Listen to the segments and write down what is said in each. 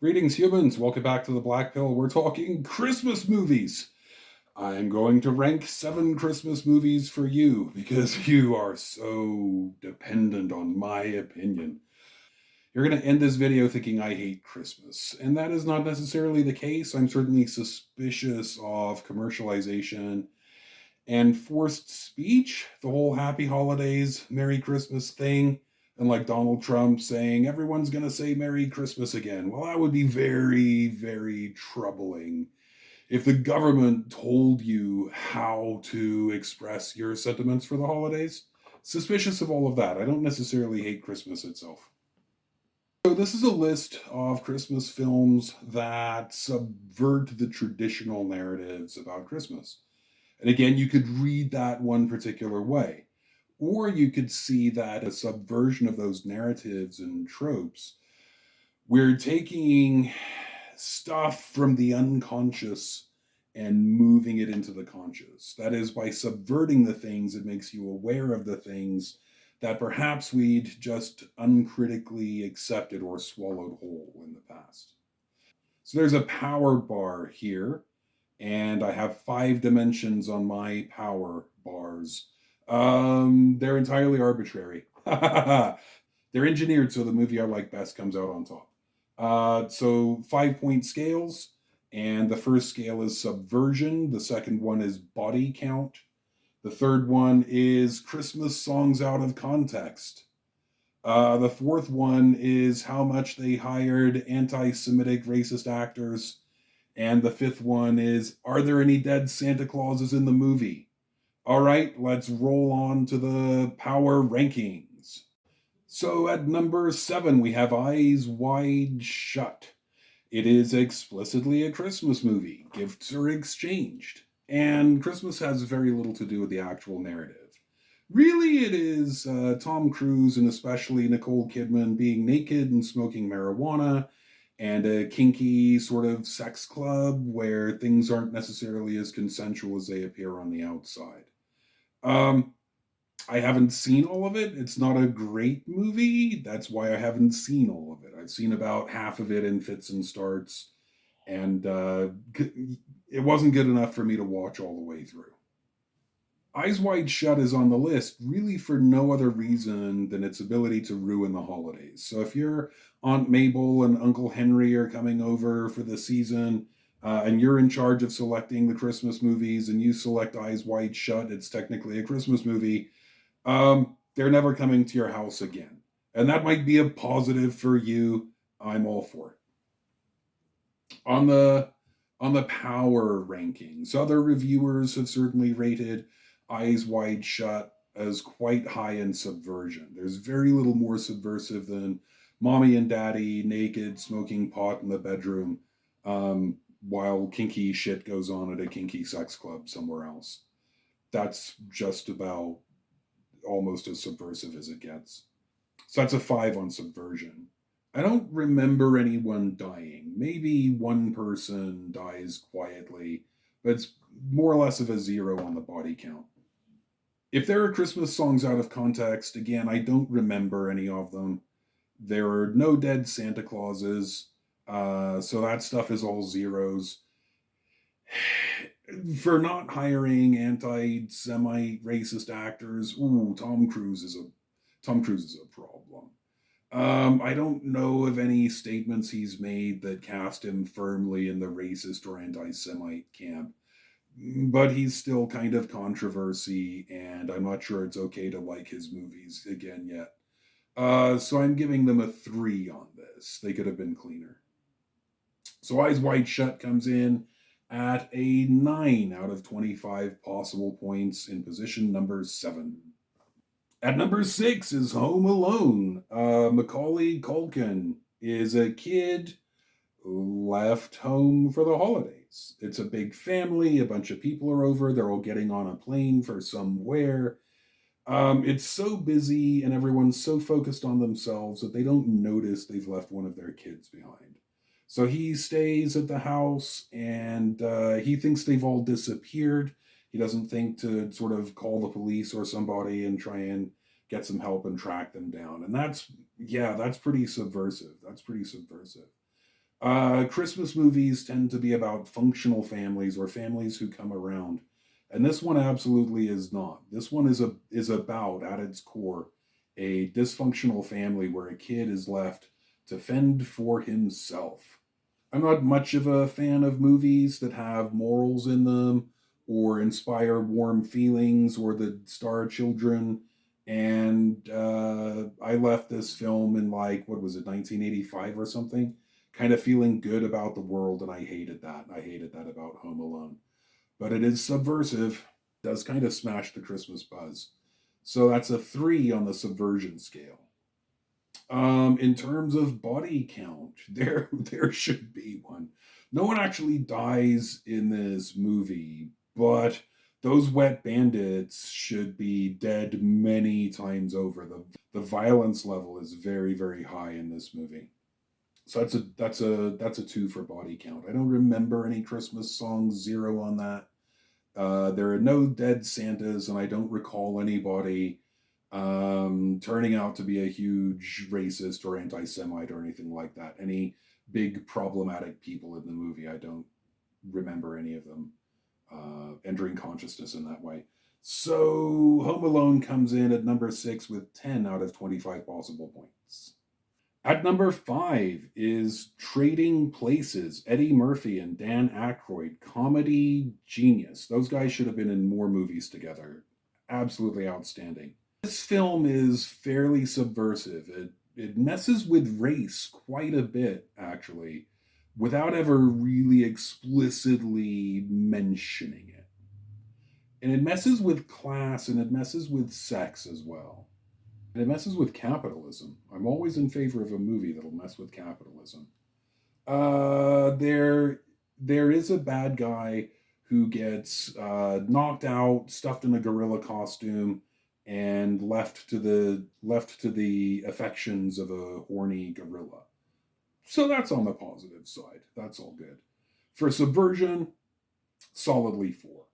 Greetings, humans. Welcome back to the Black Pill. We're talking Christmas movies. I'm going to rank 7 Christmas movies for you because you are so dependent on my opinion. You're going to end this video thinking I hate Christmas, and that is not necessarily the case. I'm certainly suspicious of commercialization and forced speech, the whole happy holidays, Merry Christmas thing, and like Donald Trump saying everyone's going to say Merry Christmas again. Well, that would be very, very troubling if the government told you how to express your sentiments for the holidays. Suspicious of all of that. I don't necessarily hate Christmas itself. So, this is a list of Christmas films that subvert the traditional narratives about Christmas. And again, you could read that one particular way. Or you could see that a subversion of those narratives and tropes. We're taking stuff from the unconscious and moving it into the conscious. That is, by subverting the things, it makes you aware of the things that perhaps we'd just uncritically accepted or swallowed whole in the past. So there's a power bar here, and I have 5 dimensions on my power bars. They're entirely arbitrary. They're engineered so the movie I like best comes out on top. So 5 point scales, and the first scale is subversion. The second one is body count. The third one is Christmas songs out of context. The fourth one is how much they hired anti Semitic racist actors. And the fifth one is are there any dead Santa Clauses in the movie? All right, let's roll on to the power rankings. So at number 7, we have Eyes Wide Shut. It is explicitly a Christmas movie. Gifts are exchanged. And Christmas has very little to do with the actual narrative. Really, it is Tom Cruise and especially Nicole Kidman being naked and smoking marijuana and a kinky sort of sex club where things aren't necessarily as consensual as they appear on the outside. Um, I haven't seen all of it. It's not a great movie. That's why I haven't seen all of it. I've seen about half of it in fits and starts, and it wasn't good enough for me to watch all the way through. Eyes Wide Shut is on the list really for no other reason than its ability to ruin the holidays. So if your Aunt Mabel and Uncle Henry are coming over for the season, and you're in charge of selecting the Christmas movies and you select Eyes Wide Shut, it's technically a Christmas movie. They're never coming to your house again. And that might be a positive for you. I'm all for it. On the power rankings, other reviewers have certainly rated Eyes Wide Shut as quite high in subversion. There's very little more subversive than mommy and daddy naked smoking pot in the bedroom, while kinky shit goes on at a kinky sex club somewhere else. That's just about almost as subversive as it gets. So that's a 5 on subversion. I don't remember anyone dying. Maybe one person dies quietly, but it's more or less of a 0 on the body count. If there are Christmas songs out of context, again, I don't remember any of them. There are no dead Santa Clauses, so that stuff is all zeros. For not hiring anti-Semite racist actors, ooh, Tom Cruise is a problem. I don't know of any statements he's made that cast him firmly in the racist or anti-Semite camp, but he's still kind of controversy, and I'm not sure it's okay to like his movies again yet. So I'm giving them a 3 on this. They could have been cleaner. So Eyes Wide Shut comes in at a 9 out of 25 possible points in position number 7. At number 6 is Home Alone. Macaulay Culkin is a kid left home for the holidays. It's a big family, a bunch of people are over, they're all getting on a plane for somewhere. It's so busy and everyone's so focused on themselves that they don't notice they've left one of their kids behind. So he stays at the house and he thinks they've all disappeared. He doesn't think to sort of call the police or somebody and try and get some help and track them down. And that's, yeah, that's pretty subversive. That's pretty subversive. Christmas movies tend to be about functional families or families who come around, and this one absolutely is not. This one is about at its core a dysfunctional family where a kid is left to fend for himself. I'm not much of a fan of movies that have morals in them or inspire warm feelings or that star children. And I left this film in like, what was it, 1985 or something, kind of feeling good about the world. And I hated that. I hated that about Home Alone. But it is subversive, does kind of smash the Christmas buzz. So that's a 3 on the subversion scale. In terms of body count, there should be one. No one actually dies in this movie, but those wet bandits should be dead many times over. The violence level is very, very high in this movie. So that's a 2 for body count. I don't remember any Christmas songs. 0 on that. There are no dead Santas, and I don't recall anybody turning out to be a huge racist or anti Semite or anything like that. Any big problematic people in the movie, I don't remember any of them entering consciousness in that way. So Home Alone comes in at number 6 with 10 out of 25 possible points. At number 5 is Trading Places, Eddie Murphy and Dan Aykroyd, comedy genius. Those guys should have been in more movies together. Absolutely outstanding. This film is fairly subversive. It messes with race quite a bit, actually, without ever really explicitly mentioning it. And it messes with class and it messes with sex as well. And it messes with capitalism. I'm always in favor of a movie that'll mess with capitalism. There is a bad guy who gets knocked out, stuffed in a gorilla costume, and left to the affections of a horny gorilla. So that's on the positive side. That's all good. For subversion, solidly 4.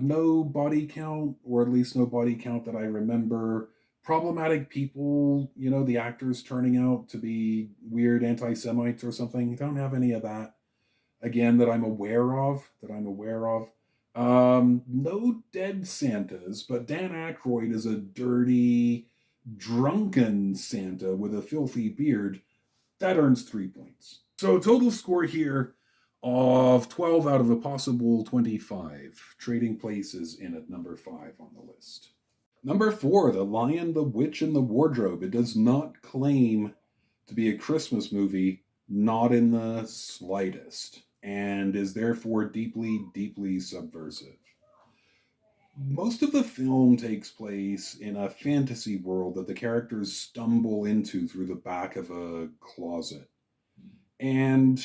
No body count, or at least no body count that I remember. Problematic people, the actors turning out to be weird anti Semites or something. Don't have any of that. Again, that I'm aware of. No dead Santas, but Dan Aykroyd is a dirty, drunken Santa with a filthy beard. That earns 3 points. So total score here of 12 out of a possible 25. Trading Places in at number 5 on the list. Number 4, The Lion, the Witch, and the Wardrobe. It does not claim to be a Christmas movie, not in the slightest, and is therefore deeply, deeply subversive. Most of the film takes place in a fantasy world that the characters stumble into through the back of a closet. And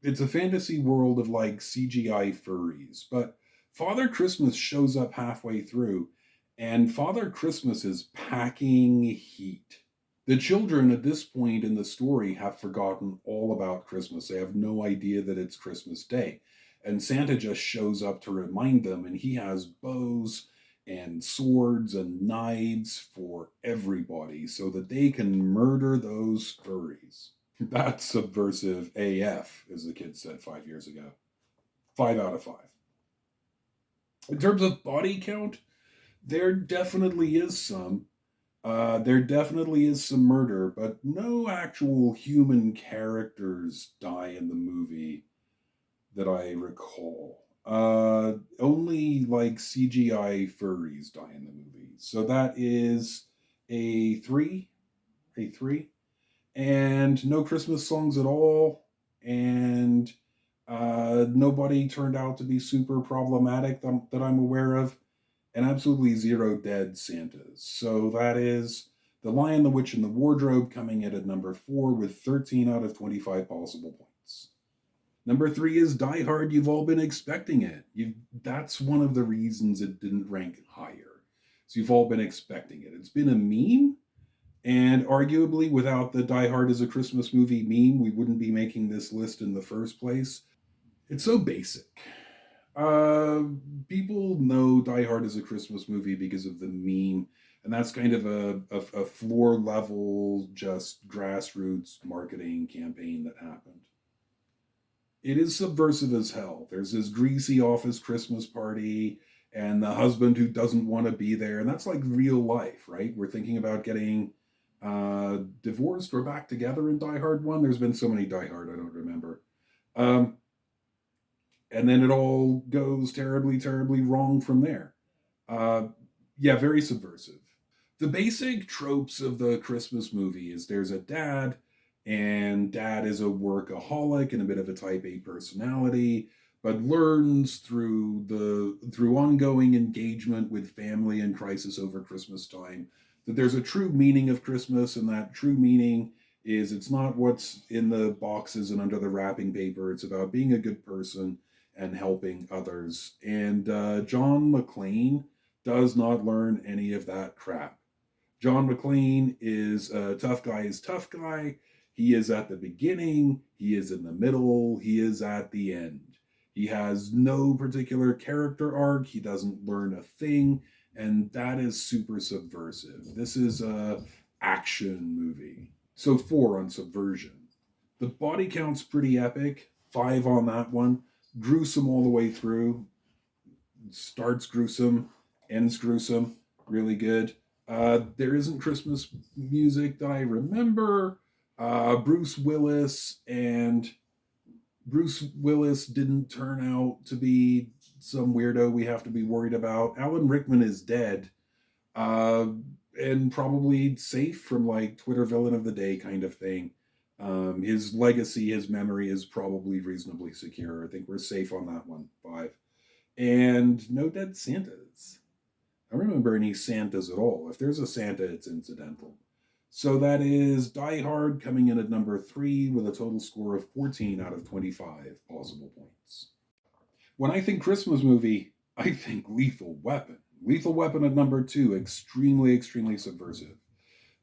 it's a fantasy world of like CGI furries, but Father Christmas shows up halfway through, and Father Christmas is packing heat. The children at this point in the story have forgotten all about Christmas. They have no idea that it's Christmas Day. And Santa just shows up to remind them, and he has bows and swords and knives for everybody so that they can murder those furries. That's subversive AF, as the kids said 5 years ago. 5 out of 5. In terms of body count, there definitely is some. There definitely is some murder, but no actual human characters die in the movie that I recall. Only like CGI furries die in the movie. So that is a 3. A 3. And no Christmas songs at all. And nobody turned out to be super problematic that I'm aware of, and absolutely 0 dead Santas. So that is The Lion, the Witch, and the Wardrobe coming in at number 4 with 13 out of 25 possible points. Number 3 is Die Hard. You've all been expecting it. That's one of the reasons it didn't rank higher. So you've all been expecting it. It's been a meme, and arguably without the Die Hard as a Christmas movie meme, we wouldn't be making this list in the first place. It's so basic. Uh, People know Die Hard is a Christmas movie because of the meme, and that's kind of a floor level, just grassroots marketing campaign that happened. It is subversive as hell. There's this greasy office Christmas party and the husband who doesn't want to be there, and that's like real life, right? We're thinking about getting divorced or back together in Die Hard 1. There's been so many Die Hard, I don't remember. Um, and then it all goes terribly, terribly wrong from there. Uh, yeah, very subversive. The basic tropes of the Christmas movie is there's a dad, and dad is a workaholic and a bit of a type A personality, but learns through ongoing engagement with family and crisis over Christmas time that there's a true meaning of Christmas, and that true meaning is it's not what's in the boxes and under the wrapping paper. It's about being a good person and helping others. And John McClane does not learn any of that crap. John McClane is a tough guy is tough guy. He is at the beginning, he is in the middle, he is at the end. He has no particular character arc, he doesn't learn a thing, and that is super subversive. This is a action movie. So 4 on subversion. The body count's pretty epic. 5 on that one. Gruesome all the way through. Starts gruesome, ends gruesome, really good. There isn't Christmas music that I remember. Bruce Willis and Bruce Willis didn't turn out to be some weirdo we have to be worried about. Alan Rickman is dead, uh, and probably safe from like Twitter villain of the day kind of thing. His legacy, his memory is probably reasonably secure. I think we're safe on that one. 5. And no dead Santas. I don't remember any Santas at all. If there's a Santa, it's incidental. So that is Die Hard coming in at number 3 with a total score of 14 out of 25 possible points. When I think Christmas movie, I think Lethal Weapon. Lethal Weapon at number 2, extremely, extremely subversive.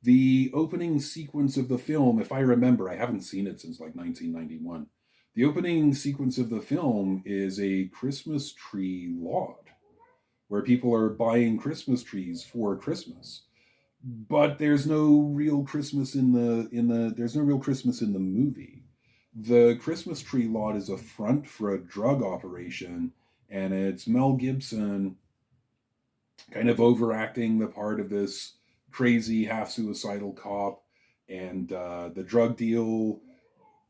The opening sequence of the film, if I remember, I haven't seen it since like 1991. The opening sequence of the film is a Christmas tree laud where people are buying Christmas trees for Christmas. But there's no real Christmas in the there's no real Christmas in the movie. The Christmas tree laud is a front for a drug operation, and it's Mel Gibson kind of overacting the part of this crazy half suicidal cop, and the drug deal,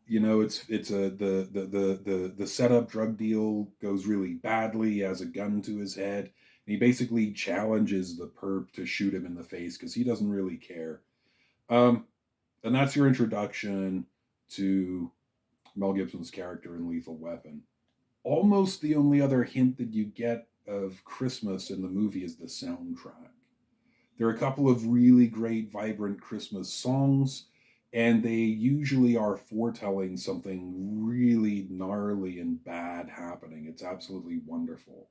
it's a the setup drug deal goes really badly. He has a gun to his head, and he basically challenges the perp to shoot him in the face because he doesn't really care. um and that's your introduction to Mel Gibson's character in Lethal Weapon. Almost the only other hint that you get of Christmas in the movie is the soundtrack. There are a couple of really great, vibrant Christmas songs, and they usually are foretelling something really gnarly and bad happening. It's absolutely wonderful.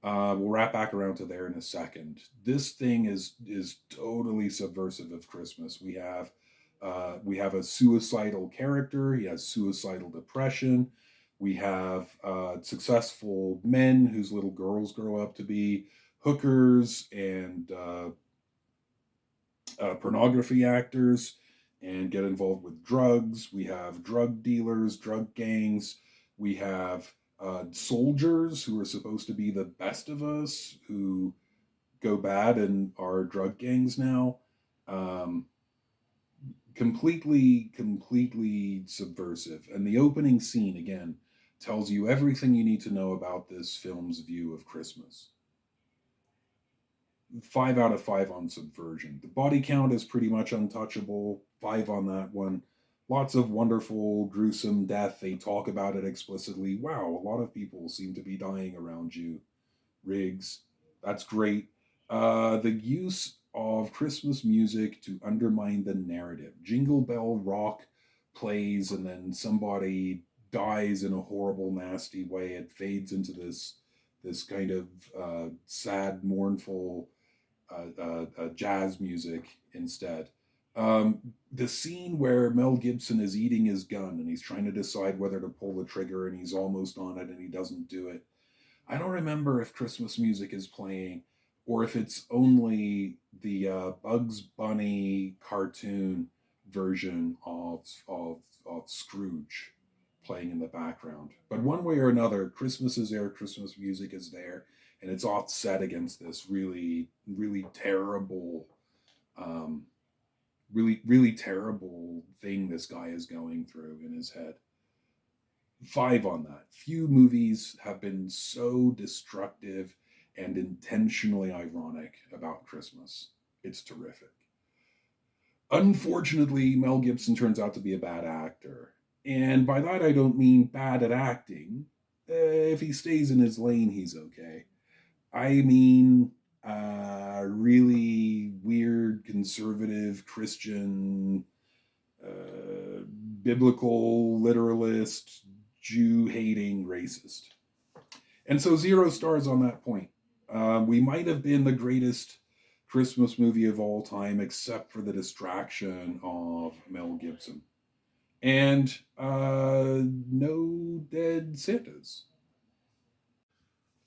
We'll wrap back around to there in a second. This thing is totally subversive of Christmas. We have a suicidal character. He has suicidal depression. We have successful men whose little girls grow up to be hookers and pornography actors and get involved with drugs. We have drug dealers, drug gangs. We have soldiers who are supposed to be the best of us who go bad and are drug gangs now. Um, completely subversive. And the opening scene, again, tells you everything you need to know about this film's view of Christmas. 5 out of 5 on subversion. The body count is pretty much untouchable. 5 on that one. Lots of wonderful, gruesome death. They talk about it explicitly. Wow, a lot of people seem to be dying around you. Riggs. That's great. The use of Christmas music to undermine the narrative. Jingle Bell Rock plays, and then somebody dies in a horrible, nasty way. It fades into this kind of sad, mournful jazz music instead. The scene where Mel Gibson is eating his gun and he's trying to decide whether to pull the trigger and he's almost on it and he doesn't do it. I don't remember if Christmas music is playing or if it's only the Bugs Bunny cartoon version of Scrooge playing in the background. But one way or another, Christmas is there, Christmas music is there, and it's offset against this really terrible, um, really terrible thing this guy is going through in his head. Five on that. Few movies have been so destructive and intentionally ironic about Christmas. It's terrific. Unfortunately, Mel Gibson turns out to be a bad actor. And by that, I don't mean bad at acting. If he stays in his lane, he's okay. I mean, really weird, conservative, Christian, biblical literalist, Jew hating racist. And so 0 stars on that point. We might have been the greatest Christmas movie of all time, except for the distraction of Mel Gibson. And no dead Santas.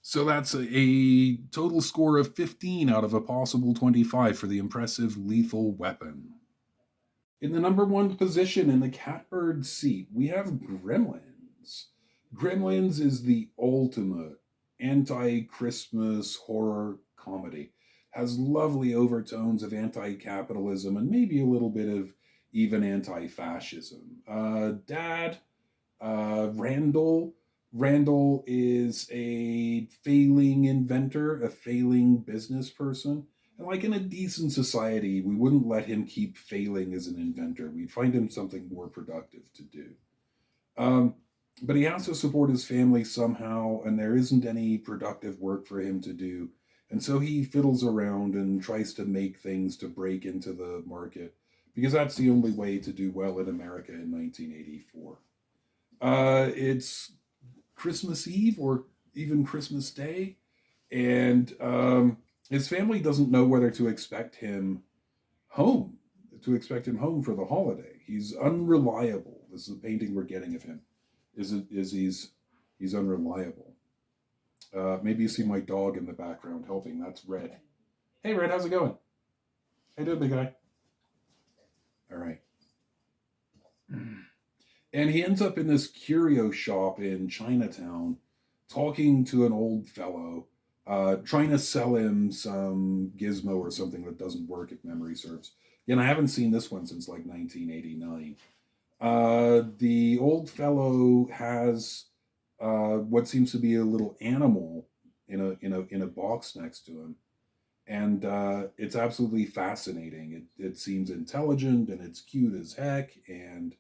So that's a total score of 15 out of a possible 25 for the impressive Lethal Weapon. In the number one position in the catbird seat, we have Gremlins. Gremlins is the ultimate anti Christmas horror comedy. Has lovely overtones of anti capitalism and maybe a little bit of even anti fascism. Dad, Randall. Randall is a failing inventor, a failing business person. And like in a decent society, we wouldn't let him keep failing as an inventor. We'd find him something more productive to do. Um, but he has to support his family somehow, and there isn't any productive work for him to do. And so he fiddles around and tries to make things to break into the market because that's the only way to do well in America in 1984. It's Christmas Eve or even Christmas Day, and his family doesn't know whether to expect him home, for the holiday. He's unreliable. This is a painting we're getting of him. Is he's unreliable. Maybe you see my dog in the background helping. That's Red. Hey, Red, how's it going? How you doing, big guy? All right. And he ends up in this curio shop in Chinatown talking to an old fellow, trying to sell him some gizmo or something that doesn't work if memory serves. And I haven't seen this one since like 1989. The old fellow has what seems to be a little animal in a box next to him, and it's absolutely fascinating. It seems intelligent and it's cute as heck, and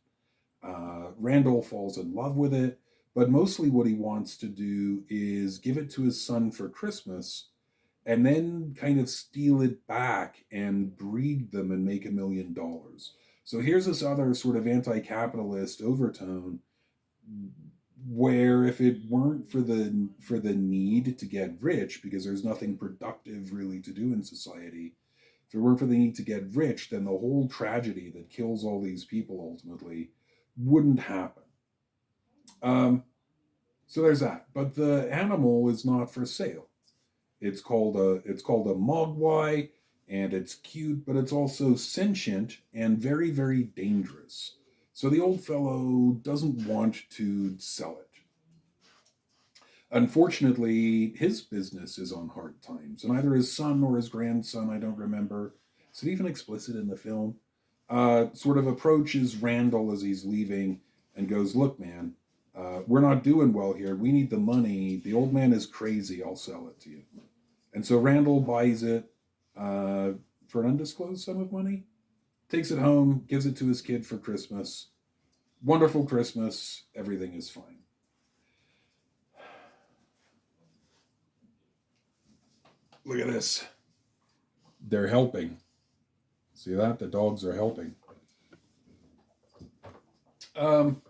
Randall falls in love with it, but mostly what he wants to do is give it to his son for Christmas and then kind of steal it back and breed them and make $1 million. So here's this other sort of anti capitalist overtone where if it weren't for the need to get rich because there's nothing productive really to do in society, if it weren't for the need to get rich, then the whole tragedy that kills all these people ultimately wouldn't happen. Um, so there's that. But the animal is not for sale. It's called a mogwai, and it's cute, but it's also sentient and very dangerous. So the old fellow doesn't want to sell it. Unfortunately, his business is on hard times, and either his son or his grandson, I don't remember, is it even explicit in the film, sort of approaches Randall as he's leaving and goes, "Look, man, we're not doing well here. We need the money. The old man is crazy. I'll sell it to you." And so Randall buys it for an undisclosed sum of money, takes it home, gives it to his kid for Christmas. Wonderful Christmas. Everything is fine. Look at this. They're helping. See that? The dogs are helping. Um,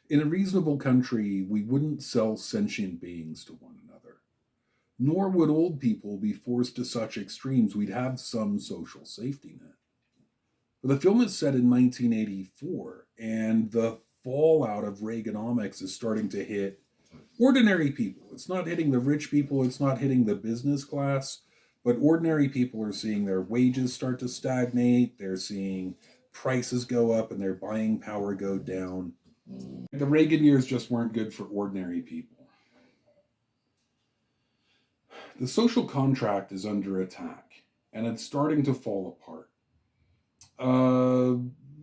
in a reasonable country, we wouldn't sell sentient beings to one another. Nor would old people be forced to such extremes. We'd have some social safety net. But the film is set in 1984, and the fallout of Reaganomics is starting to hit ordinary people. It's not hitting the rich people, it's not hitting the business class, but ordinary people are seeing their wages start to stagnate, they're seeing prices go up and their buying power go down. The Reagan years just weren't good for ordinary people. The social contract is under attack and it's starting to fall apart.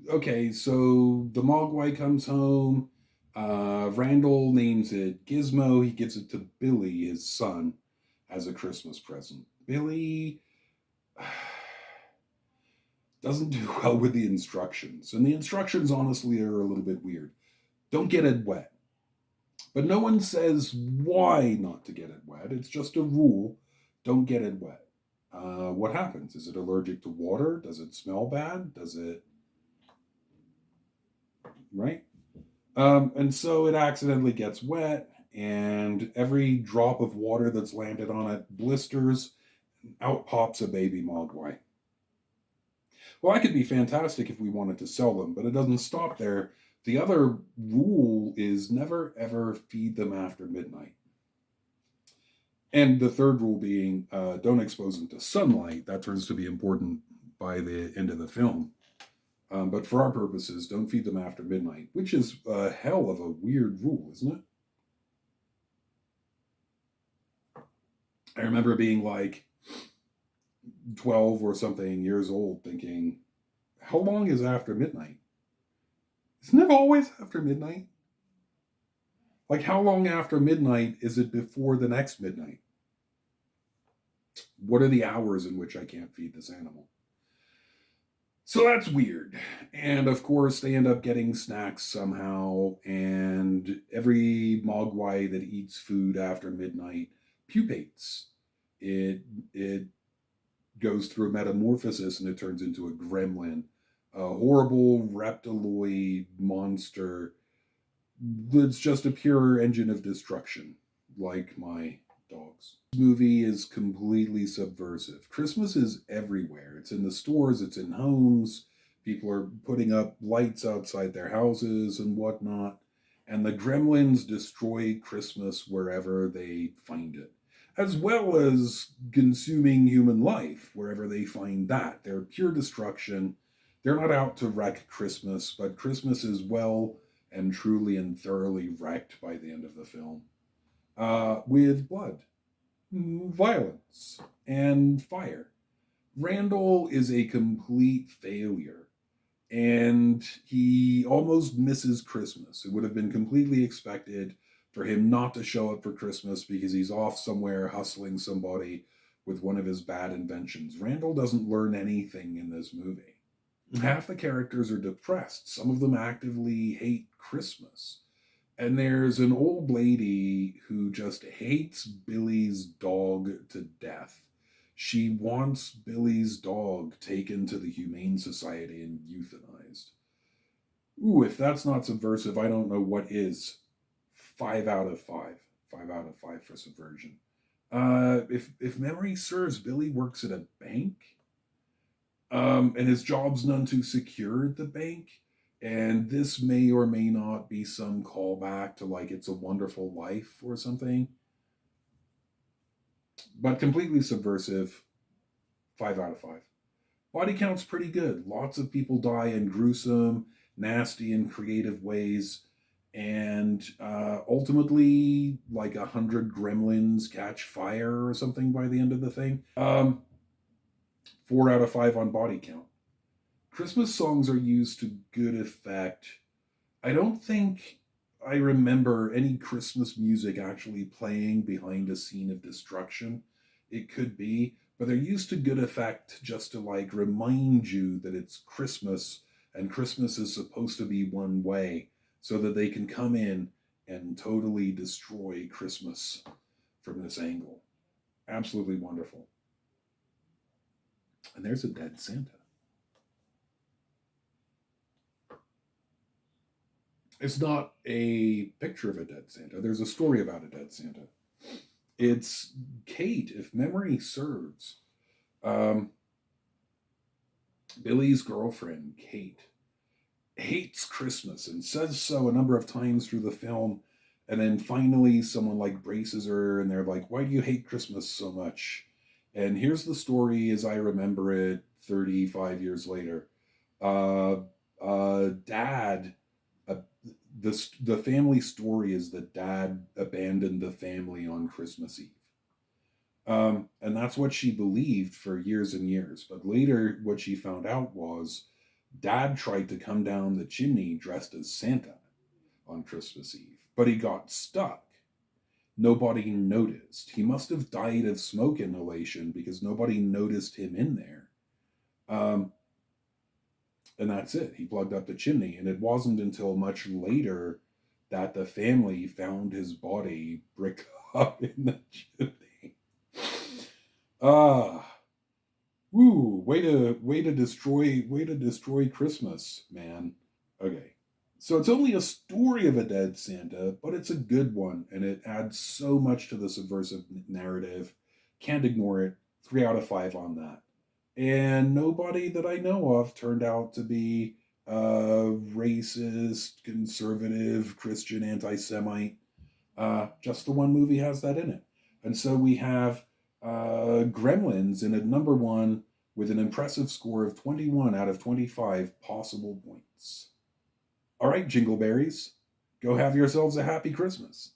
Okay, so the Mogwai comes home. Randall names it Gizmo. He gives it to Billy, his son, as a Christmas present. Billy doesn't do well with the instructions, and the instructions honestly are a little bit weird. Don't get it wet. But no one says why not to get it wet. It's just a rule. Don't get it wet. What happens? Is it allergic to water? Does it smell bad? Does it. Right? And so it accidentally gets wet, and every drop of water that's landed on it blisters. Out pops a baby mogwai. Well, that could be fantastic if we wanted to sell them, but it doesn't stop there. The other rule is never ever feed them after midnight. And the third rule being don't expose them to sunlight. That turns to be important by the end of the film. But for our purposes, don't feed them after midnight, which is a hell of a weird rule, isn't it? I remember being like 12 or something years old thinking, how long is after midnight? Isn't it always after midnight? Like, how long after midnight is it before the next midnight? What are the hours in which I can't feed this animal? So that's weird. And of course, they end up getting snacks somehow, and every mogwai that eats food after midnight pupates. It goes through a metamorphosis and it turns into a gremlin, a horrible reptiloid monster that's just a pure engine of destruction, like my dogs. This movie is completely subversive. Christmas is everywhere. It's in the stores, it's in homes. People are putting up lights outside their houses and whatnot. And the gremlins destroy Christmas wherever they find it, as well as consuming human life wherever they find that. They're pure destruction. They're not out to wreck Christmas, but Christmas is well and truly and thoroughly wrecked by the end of the film. With blood, violence, and fire. Randall is a complete failure, and he almost misses Christmas. It would have been completely expected for him not to show up for Christmas because he's off somewhere hustling somebody with one of his bad inventions. Randall doesn't learn anything in this movie. Half the characters are depressed. Some of them actively hate Christmas. And there's an old lady who just hates Billy's dog to death. She wants Billy's dog taken to the Humane Society and euthanized. Ooh, if that's not subversive, I don't know what is. 5 out of 5. 5 out of 5 for subversion. If memory serves, Billy works at a bank. And his job's none too secure at the bank. And this may or may not be some callback to like It's a Wonderful Life or something. But completely subversive. 5 out of 5. Body count's pretty good. Lots of people die in gruesome, nasty, and creative ways. And ultimately, like 100 gremlins catch fire or something by the end of the thing. 4 out of 5 on body count. Christmas songs are used to good effect. I don't think I remember any Christmas music actually playing behind a scene of destruction. It could be, but they're used to good effect just to like remind you that it's Christmas and Christmas is supposed to be one way so that they can come in and totally destroy Christmas from this angle. Absolutely wonderful. And there's a dead Santa. It's not a picture of a dead Santa. There's a story about a dead Santa. It's Kate, if memory serves. Um, Billy's girlfriend, Kate, hates Christmas and says so a number of times through the film. And then finally, someone like braces her and they're like, "Why do you hate Christmas so much?" And here's the story as I remember it 35 years later. Uh, Dad, uh, the family story is that Dad abandoned the family on Christmas Eve. And that's what she believed for years and years. But later, what she found out was Dad tried to come down the chimney dressed as Santa on Christmas Eve, but he got stuck. Nobody noticed. He must have died of smoke inhalation because nobody noticed him in there. Um, and that's it. He plugged up the chimney. And it wasn't until much later that the family found his body bricked up in the chimney. Ah, woo! Way to destroy Christmas, man. Okay. So it's only a story of a dead Santa, but it's a good one, and it adds so much to the subversive narrative. Can't ignore it. 3 out of 5 on that. And nobody that I know of turned out to be racist, conservative, Christian, anti Semite. Just the one movie has that in it. And so we have Gremlins in at number one with an impressive score of 21 out of 25 possible points. All right, Jingleberries, go have yourselves a happy Christmas.